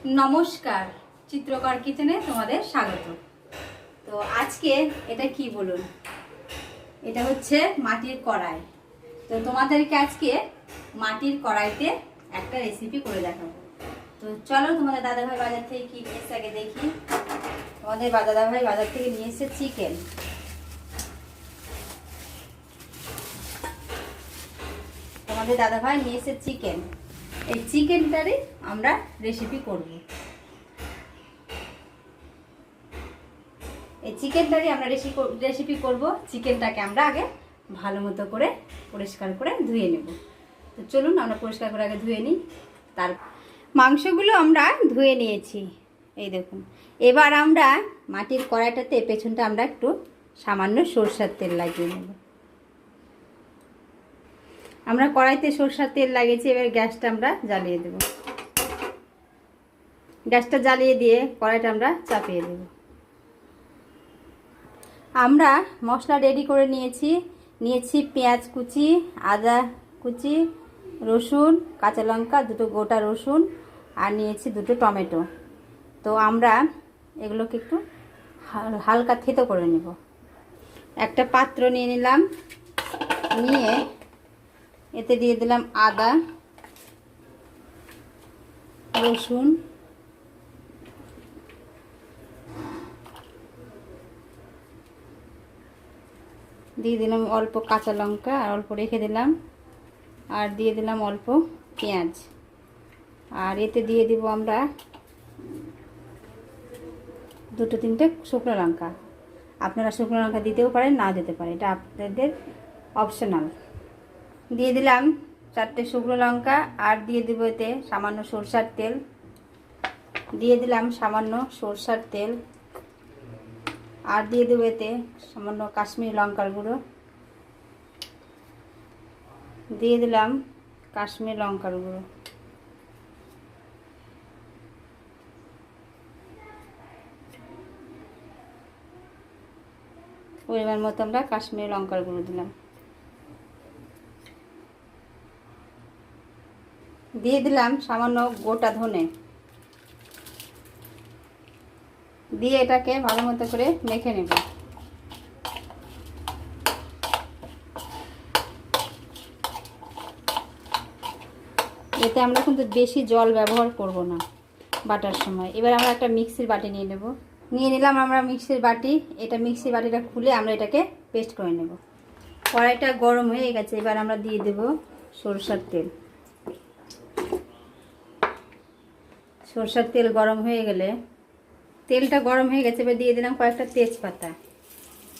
নমস্কার, চিত্রকর কিচেনে তোমাদের স্বাগত। তো আজকে এটা কি বলুন, এটা হচ্ছে মাটির কড়াই। তো তোমাদেরকে আজকে মাটির কড়াইতে একটা রেসিপি করে দেখাবো। তো চলো, তোমাদের দাদাভাই বাজার থেকে কি নিয়েছে আগে দেখি। তোমাদের দাদাভাই বাজার থেকে নিয়ে এসেছে চিকেন। তোমাদের দাদাভাই নিয়ে এসেছে চিকেন। এই চিকেনটারই আমরা রেসিপি করব। এই চিকেনটারই আমরা রেসিপি করব। চিকেনটাকে আমরা আগে ভালো মতো করে পরিষ্কার করে ধুয়ে নেব। তো চলুন আমরা পরিষ্কার করে আগে ধুয়ে নিই। তার মাংসগুলো আমরা ধুয়ে নিয়েছি, এই দেখুন। এবার আমরা মাটির কড়াইটাতে পেছনটা আমরা একটু সামান্য সরষের তেল লাগিয়ে নেব। আমরা কড়াইতে সরষের তেল লাগিয়েছি। এবার গ্যাসটা আমরা জ্বালিয়ে দেব। গ্যাসটা জ্বালিয়ে দিয়ে কড়াইটা আমরা চাপিয়ে দেব। আমরা মশলা রেডি করে নিয়েছি পেঁয়াজ কুচি, আদা কুচি, রসুন, কাঁচা লঙ্কা, দুটো গোটা রসুন, আর নিয়েছি দুটো টমেটো। তো আমরা এগুলোকে একটু হালকা থেতো করে নেব। একটা পাত্র নিয়ে নিলাম, নিয়ে এতে দিয়ে দিলাম আদা, রসুন, দিয়ে দিলাম অল্প কাঁচা লঙ্কা, আর অল্প রেখে দিলাম, আর দিয়ে দিলাম অল্প পেঁয়াজ, আর এতে দিয়ে দিব আমরা দুটো তিনটে শুকনো লঙ্কা। আপনারা শুকনো লঙ্কা দিতেও পারেন, না দিতে পারেন, এটা আপনাদের অপশনাল। দিয়ে দিলাম 4টে শুকনো লঙ্কা, আর দিয়ে দিব এতে সামান্য সরষের তেল। দিয়ে দিলাম সামান্য সরষের তেল, আর দিয়ে দেবো এতে সামান্য কাশ্মীরি লঙ্কার গুঁড়ো। দিয়ে দিলাম কাশ্মীরি লঙ্কার গুঁড়ো। পরিমাণ মতো আমরা কাশ্মীরি লঙ্কার গুঁড়ো দিলাম। দিয়ে দিলাম সামান্য গোটা ধনে। দিয়ে এটাকে ভালো মতো করে মেখে নেব। এতে আমরা কিন্তু বেশি জল ব্যবহার করব না বাটার সময়। এবার আমরা একটা মিক্সির বাটি নিয়ে নিলাম আমরা মিক্সির বাটি। এটা মিক্সির বাটিটা খুলে আমরা এটাকে পেস্ট করে নেব। কড়াইটা গরম হয়ে গেছে, এবার আমরা দিয়ে দেব সরষের তেল। সরষের তেল গরম হয়ে গেলে, তেলটা গরম হয়ে গেছে, এবার দিয়ে দিলাম কয়েকটা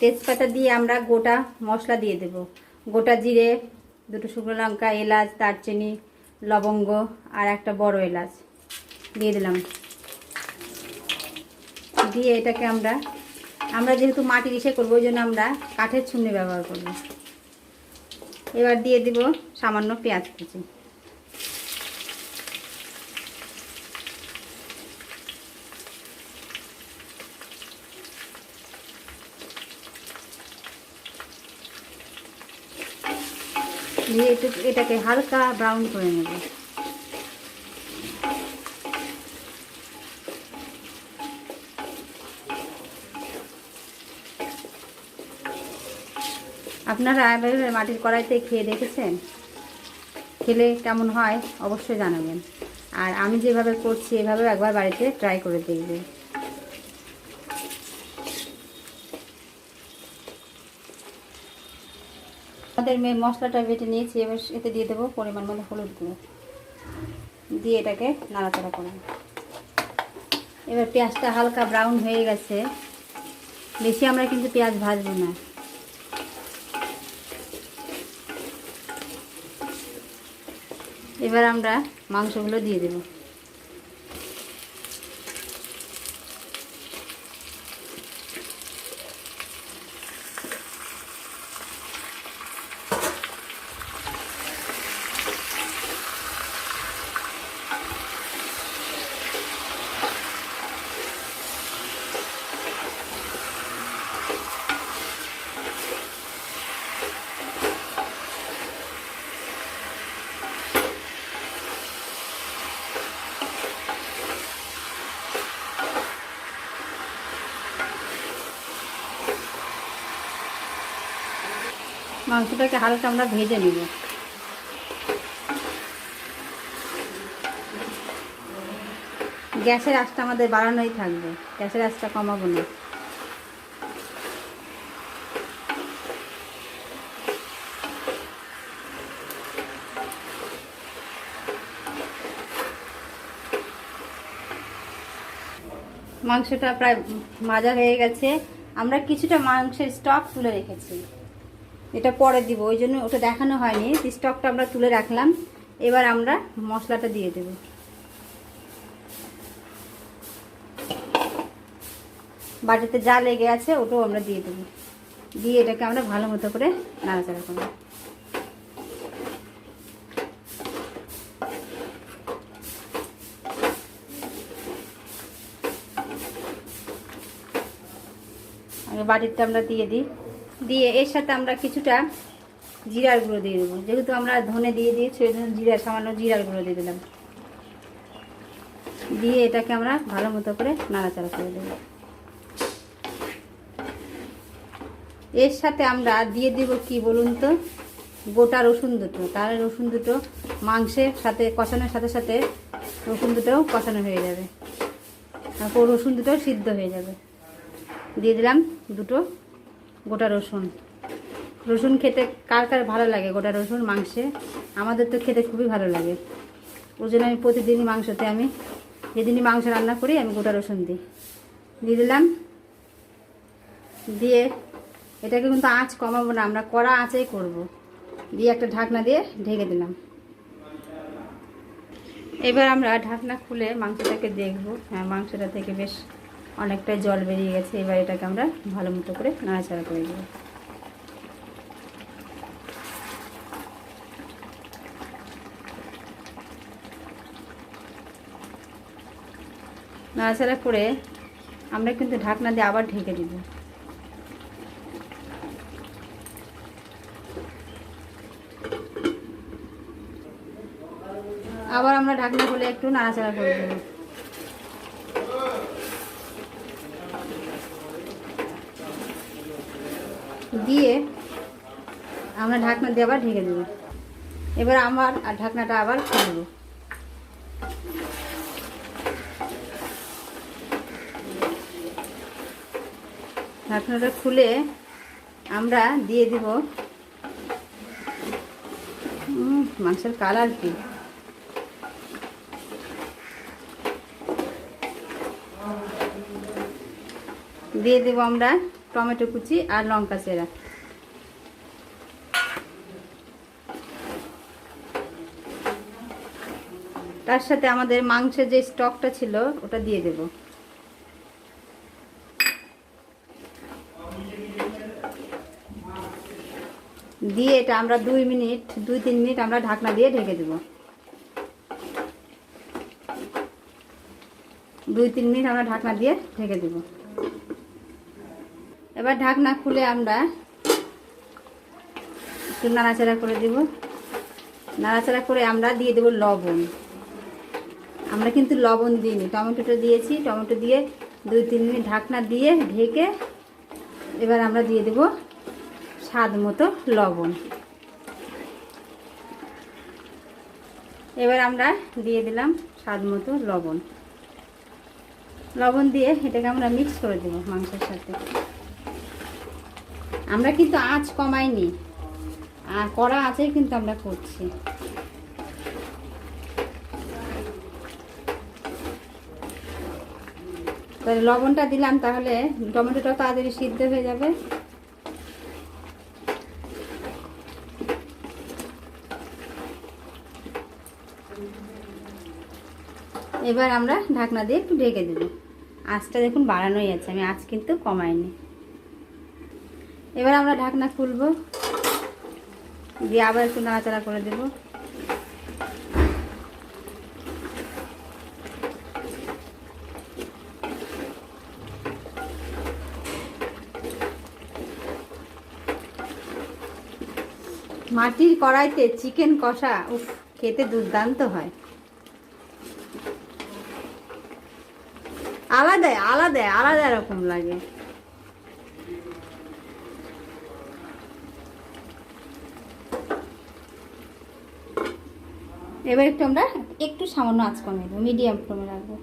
তেজপাতা দিয়ে আমরা গোটা মশলা দিয়ে দেব। গোটা জিরে, দুটো শুকনো লঙ্কা, এলাচ, দারচিনি, লবঙ্গ, আর একটা বড় এলাচ দিয়ে দিলাম। দিয়ে এটাকে আমরা যেহেতু মাটির ইসে করবো, ওই জন্য আমরা কাঠের ছুমনি ব্যবহার করব। এবার দিয়ে দিব সামান্য পেঁয়াজ কুচি। দিয়ে এটাকে হালকা ব্রাউন করে নেব। আপনারা এভাবে মাটির কড়াইতে খেয়ে দেখেছেন? খেলে কেমন হয় অবশ্যই জানাবেন। আর আমি যেভাবে করছি এভাবে একবার বাড়িতে ট্রাই করে দেখবেন। আমাদের মশলাটা বেটে নিয়েছি। এবার এতে দিয়ে দেবো পরিমাণ মতো হলুদ গুঁড়ো, দিয়ে এটাকে নাড়াচাড়া করব। এবার পেঁয়াজটা হালকা ব্রাউন হয়ে গেছে, বেশি আমরা কিন্তু পেঁয়াজ ভাজবো না। এবার আমরা মাংসগুলো দিয়ে দেব। মাংসটাকে হালকা আমরা ভেজে নিব। গ্যাসের আঁচটা আমাদের বাড়ানোই থাকবে, গ্যাসের আঁচটা কমাবো না। মাংসটা প্রায় ভাজা হয়ে গেছে। আমরা কিছুটা মাংসের স্টক তুলে রেখেছি, এটা পরে দিব, ওই জন্য ওটা দেখানো হয়নি। স্টকটা আমরা তুলে রাখলাম। এবার আমরা মশলাটা দিয়ে দেব। বাটিতে যা লেগে আছে ওটাও আমরা দিয়ে দেব। দিয়ে এটাকে আমরা ভালো মতো করে নাড়াচাড়া করব। আগে বাটিটা আমরা দিয়ে দিই। দিয়ে এর সাথে আমরা কিছুটা জিরার গুঁড়ো দিয়ে দেবো। যেহেতু আমরা ধনে দিয়ে দিয়েছি ওই জন্য সামান্য জিরার গুঁড়ো দিয়ে দিলাম। দিয়ে এটাকে আমরা ভালো মতো করে নাড়াচাড়া করে দেব। এর সাথে আমরা দিয়ে দিব কি বলুন তো, গোটা রসুন দুটো। তাহলে রসুন দুটো মাংসের সাথে কষানোর সাথে সাথে রসুন দুটোও কষানো হয়ে যাবে, তারপর রসুন দুটোও সিদ্ধ হয়ে যাবে। দিয়ে দিলাম দুটো গোটা রসুন। রসুন খেতে কার কার ভালো লাগে গোটা রসুন মাংসে? আমাদের তো খেতে খুবই ভালো লাগে। ওই জন্য আমি প্রতিদিনই মাংসতে, আমি যেদিনই মাংস রান্না করি আমি গোটা রসুন দিই। দিয়ে দিলাম। দিয়ে এটাকে কিন্তু আঁচ কমাবো না, আমরা কড়া আঁচেই করব। দিয়ে একটা ঢাকনা দিয়ে ঢেকে দিলাম। এবার আমরা ঢাকনা খুলে মাংসটাকে দেখব। হ্যাঁ, মাংসটা থেকে বেশ অনেকটাই জল বেরিয়ে গেছে। এবার এটাকে আমরা ভালো মতো করে নাড়াচাড়া করে দেব। নাড়াচাড়া করে আমরা কিন্তু ঢাকনা দিয়ে আবার ঢেকে দিব। আবার আমরা ঢাকনা খুলে একটু নাড়াচাড়া করে দেব। দিয়ে আমরা ঢাকনা দিয়ে আবার ঢেকে দেব। এবার আমার ঢাকনাটা আবার খুলব। ঢাকনাটা খুলে আমরা দিয়ে দিব মাংসের কালার কি, দিয়ে দেব আমরা টমেটো কুচি আর লঙ্কা চেরা। তার সাথে আমাদের মাংসের যে স্টকটা ছিল ওটা দিয়ে দেব। দিয়ে এটা আমরা 2-3 মিনিট আমরা ঢাকনা দিয়ে ঢেকে দেব। 2-3 মিনিট আমরা ঢাকনা দিয়ে ঢেকে দেব। এবার ঢাকনা খুলে আমরা একটু নাড়াচাড়া করে দেব। নাড়াচাড়া করে আমরা দিয়ে দেব লবণ। আমরা কিন্তু লবণ দিইনি, টমেটোটা দিয়েছি। টমেটো দিয়ে 2-3 মিনিট ঢাকনা দিয়ে ঢেকে এবার আমরা দিয়ে দেব স্বাদ মতো লবণ। এবার আমরা দিয়ে দিলাম স্বাদ মতো লবণ। লবণ দিয়ে এটাকে আমরা মিক্স করে দেব মাংসের সাথে। আমরা কিন্তু আঁচ কমাইনি, আর কড়া আঁচেই কিন্তু আমরা করছি। তাহলে লবণটা দিলাম, তাহলে টমেটোটা তাড়াতাড়ি সিদ্ধ হয়ে যাবে। এবার আমরা ঢাকনা দিয়ে একটু ঢেকে দেব। আঁচটা দেখুন বাড়ানোই আছে, আমি আঁচ কিন্তু কমাইনি। এবার আমরা ঢাকনা খুলব, দিয়ে আবার একটু নাড়াচাড়া করে দেব। মাটির কড়াইতে চিকেন কষা উফ, খেতে দুর্দান্ত হয়। আলাদা আলাদা আলাদা রকম লাগে। এবার একটু আমরা একটু সামান্য আঁচ কমিয়ে দেবো, মিডিয়াম ফ্লেমে রাখবো,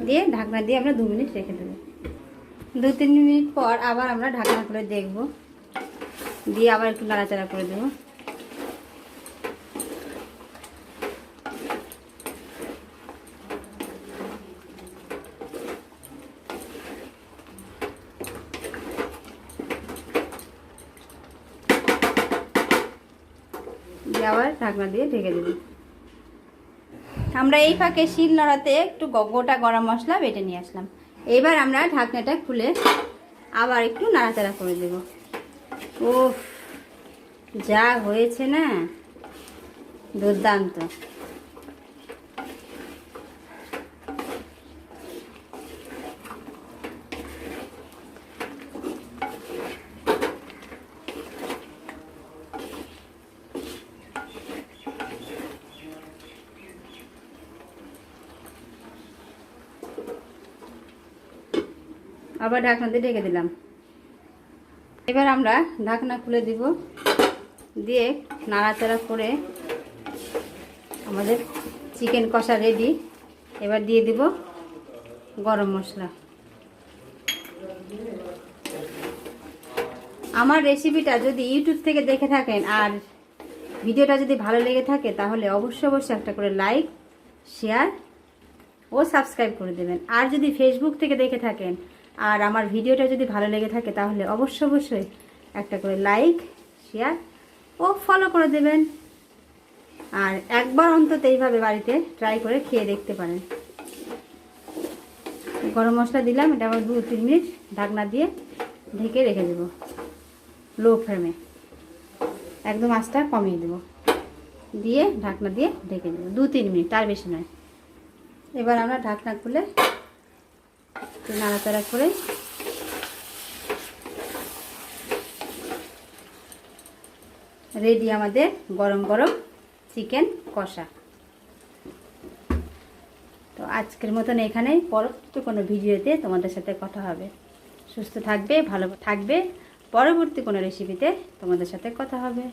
দিয়ে ঢাকনা দিয়ে আমরা 2 মিনিট রেখে দেবো। 2-3 মিনিট পর আবার আমরা ঢাকনা খুলে দেখবো, দিয়ে আবার একটু নাড়াচাড়া করে দেবো। দিয়ে আবার ঢাকনা দিয়ে ঢেকে দেবো। আমরা এই ফাঁকে শিল নোড়াতে একটু গোটা গরম মশলা বেটে নিয়ে আসলাম। এবার আমরা ঢাকনাটা খুলে আবার একটু নাড়াচাড়া করে দেব। ও যা হয়েছে না, দুর্দান্ত। আবার ঢাকনা দিয়ে ঢেকে দিলাম। এবার আমরা ঢাকনা খুলে দিব, দিয়ে নাড়াচাড়া করে আমাদের চিকেন কষা রেডি। এবার দিয়ে দিব গরম মশলা। আমার রেসিপিটা যদি ইউটিউব থেকে দেখে থাকেন আর ভিডিওটা যদি ভালো লেগে থাকে তাহলে অবশ্যই একটা করে লাইক, শেয়ার ও সাবস্ক্রাইব করে দেবেন। আর যদি ফেসবুক থেকে দেখে থাকেন আর আমার ভিডিওটা যদি ভালো লেগে থাকে তাহলে অবশ্যই একটা করে লাইক, শেয়ার ও ফলো করে দেবেন। আর একবার অন্তত এইভাবে বাড়িতে ট্রাই করে খেয়ে দেখতে পারেন। গরম মশলা দিলাম, এটা আবার 2-3 মিনিট ঢাকনা দিয়ে ঢেকে রেখে দেব লো ফ্লেমে, একদম আঁচটা কমিয়ে দেব, দিয়ে ঢাকনা দিয়ে ঢেকে দেব 2-3 মিনিট, তার বেশি নয়। এবার আমরা ঢাকনা খুলে নাড়াচাড়া করে রেডি আমাদের গরম গরম চিকেন কষা। তো আজকের মতন এখানেই, পরবর্তী কোনো ভিডিওতে তোমাদের সাথে কথা হবে। সুস্থ থাকবে, ভালো থাকবে, পরবর্তী কোনো রেসিপিতে তোমাদের সাথে কথা হবে।